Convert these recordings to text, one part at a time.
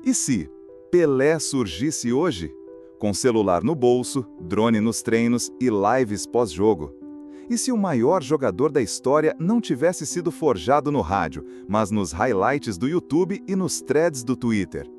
E se Pelé surgisse hoje? Com celular no bolso, drone nos treinos e lives pós-jogo. E se o maior jogador da história não tivesse sido forjado no rádio, mas nos highlights do YouTube e nos threads do Twitter?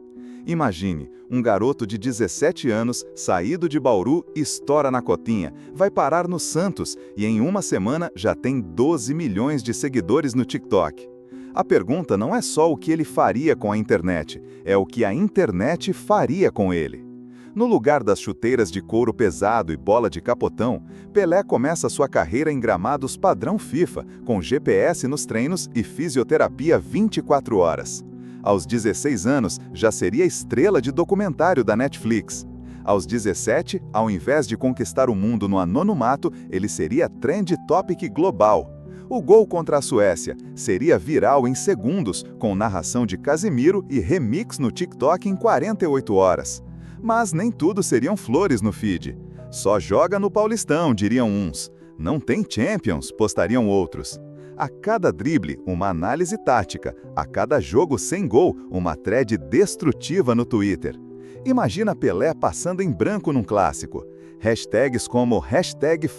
Imagine, um garoto de 17 anos, saído de Bauru, estoura na cotinha, vai parar no Santos e em uma semana já tem 12 milhões de seguidores no TikTok. A pergunta não é só o que ele faria com a internet, é o que a internet faria com ele. No lugar das chuteiras de couro pesado e bola de capotão, Pelé começa sua carreira em gramados padrão FIFA, com GPS nos treinos e fisioterapia 24 horas. Aos 16 anos, já seria estrela de documentário da Netflix. Aos 17, ao invés de conquistar o mundo no anonimato, ele seria trend topic global. O gol contra a Suécia seria viral em segundos, com narração de Casimiro e remix no TikTok em 48 horas. Mas nem tudo seriam flores no feed. Só joga no Paulistão, diriam uns. Não tem Champions, postariam outros. A cada drible, uma análise tática. A cada jogo sem gol, uma thread destrutiva no Twitter. Imagina Pelé passando em branco num clássico. Hashtags como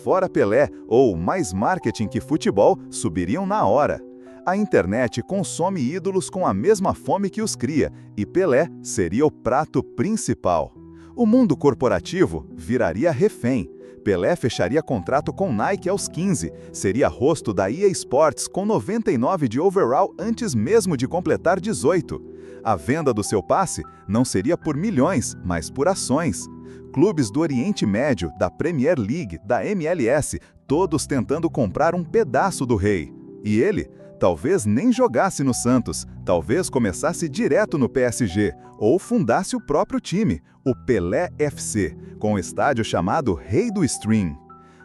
#ForaPelé ou mais marketing que futebol subiriam na hora. A internet consome ídolos com a mesma fome que os cria, e Pelé seria o prato principal. O mundo corporativo viraria refém. Pelé fecharia contrato com Nike aos 15, seria rosto da EA Sports com 99 de overall antes mesmo de completar 18. A venda do seu passe não seria por milhões, mas por ações. Clubes do Oriente Médio, da Premier League, da MLS, todos tentando comprar um pedaço do rei. E ele? Talvez nem jogasse no Santos, talvez começasse direto no PSG, ou fundasse o próprio time, o Pelé FC, com um estádio chamado Rei do Stream.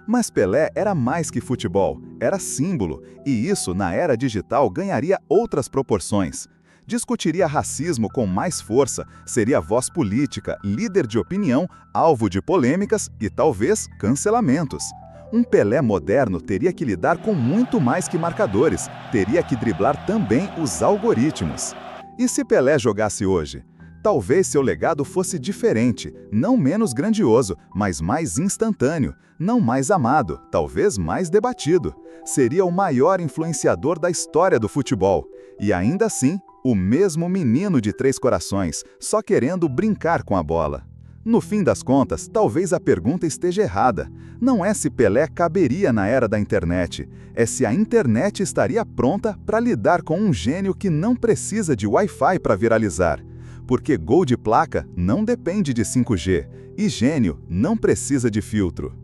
Mas Pelé era mais que futebol, era símbolo, e isso, na era digital, ganharia outras proporções. Discutiria racismo com mais força, seria voz política, líder de opinião, alvo de polêmicas e talvez cancelamentos. Um Pelé moderno teria que lidar com muito mais que marcadores, teria que driblar também os algoritmos. E se Pelé jogasse hoje? Talvez seu legado fosse diferente, não menos grandioso, mas mais instantâneo, não mais amado, talvez mais debatido. Seria o maior influenciador da história do futebol. E ainda assim, o mesmo menino de 3 corações, só querendo brincar com a bola. No fim das contas, talvez a pergunta esteja errada. Não é se Pelé caberia na era da internet, é se a internet estaria pronta para lidar com um gênio que não precisa de Wi-Fi para viralizar. Porque gol de placa não depende de 5G, e gênio não precisa de filtro.